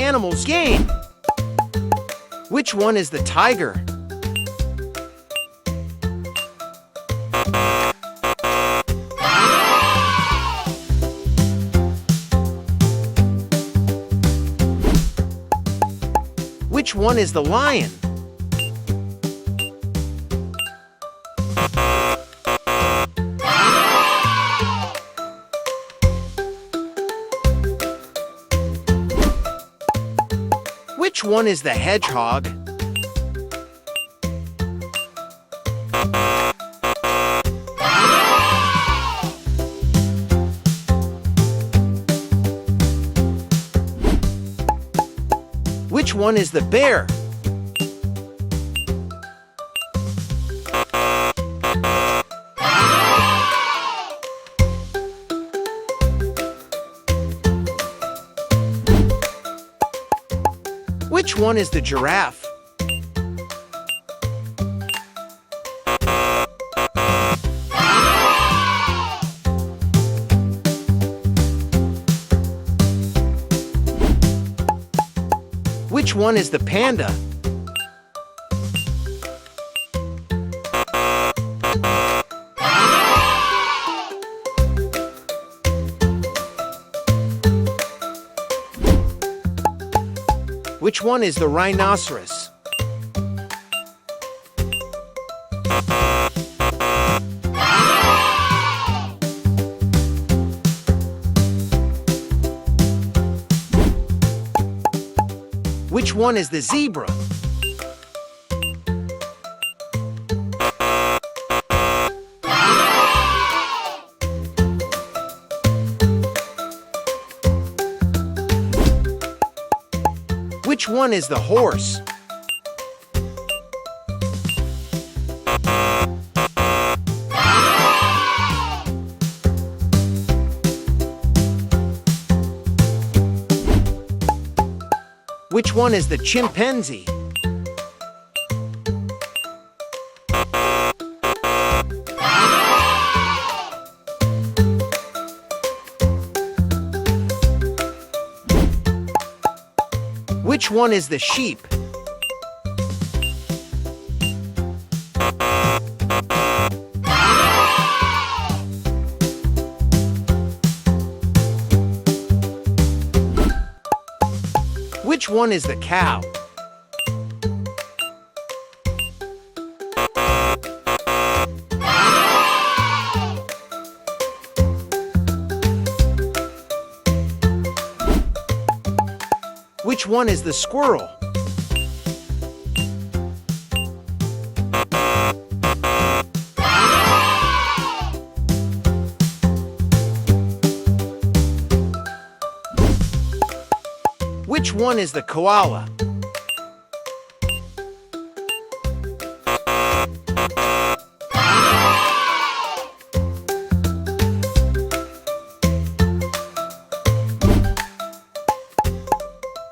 animal's game. Which one is the tiger? Which one is the lion? Which one is the hedgehog? Which one is the bear? Which one is the giraffe? Which one is the panda? Which one is the rhinoceros? Which one is the zebra? Which one is the horse? Which one is the chimpanzee? Which one is the sheep? Which one is the cow? Which one is the squirrel? Which one is the koala?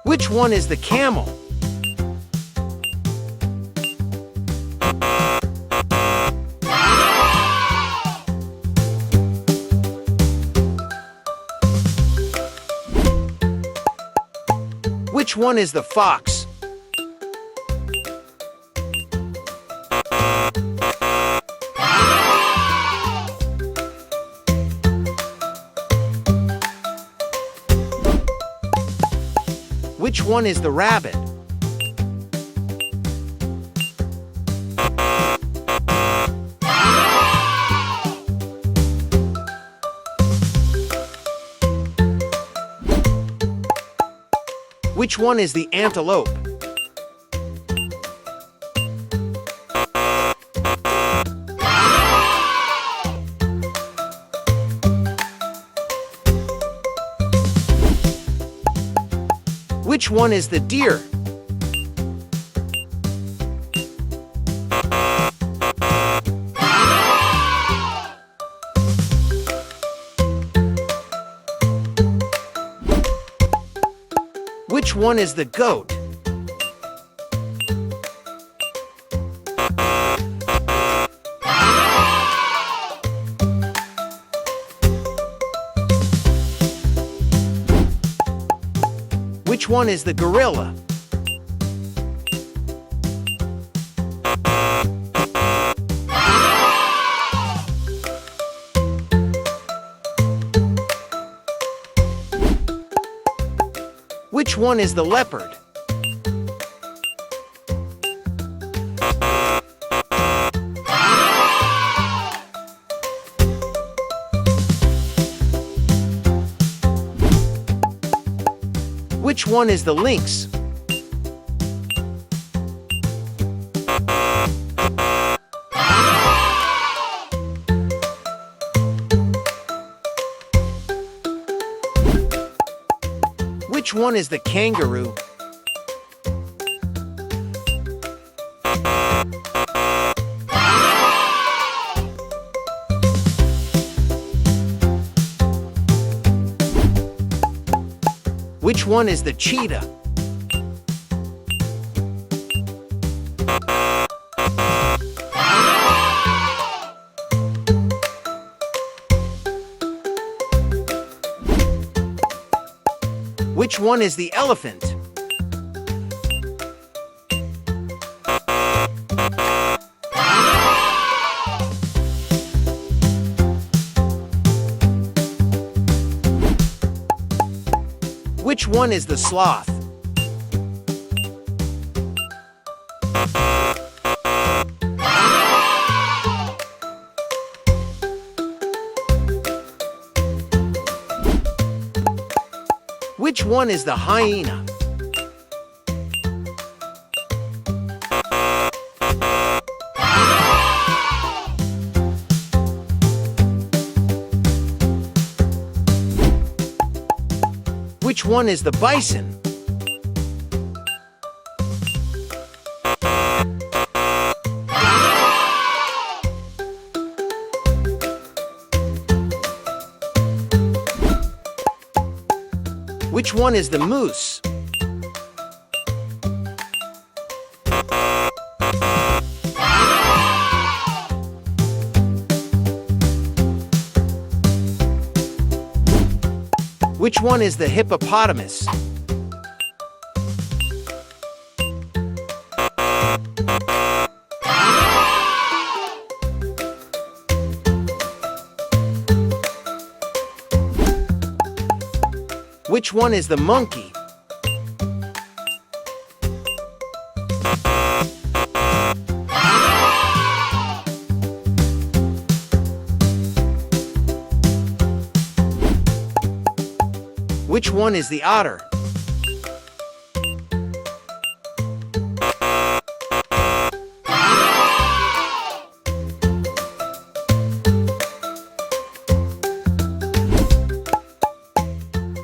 Which one is the camel? Which one is the fox? Which one is the rabbit? Which one is the antelope? Which one is the deer? Which one is the goat? Which Which one is the gorilla? Which one is the leopard? Which one is the lynx? Which one is the kangaroo? Which one is the cheetah? Which one is the elephant? Which one is the sloth? Which one is the hyena? Which one is the bison? Which one is the moose? Which one is the hippopotamus? Which one is the monkey? Which one is the otter?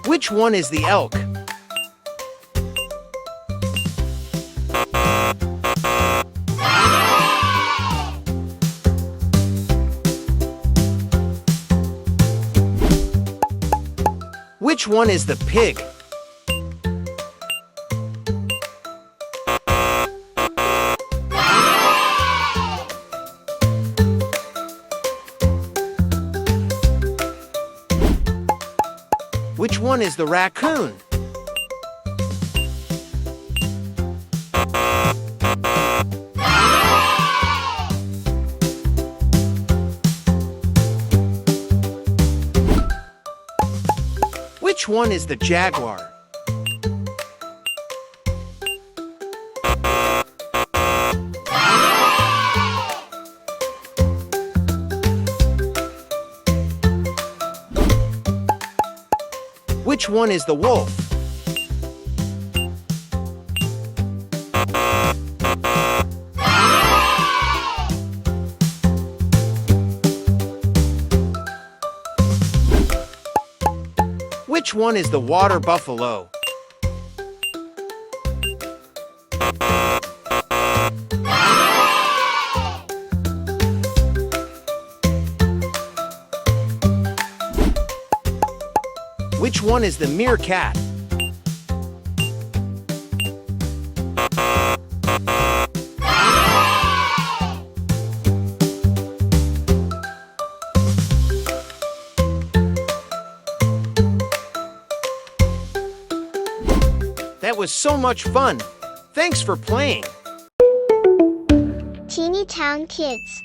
Which one is the elk? Which one is the pig? Which one is the raccoon? Which one is the jaguar? Which one is the wolf? Which one is the water buffalo? Which one is the meerkat? was so much fun. Thanks for playing. Teeny Town Kids.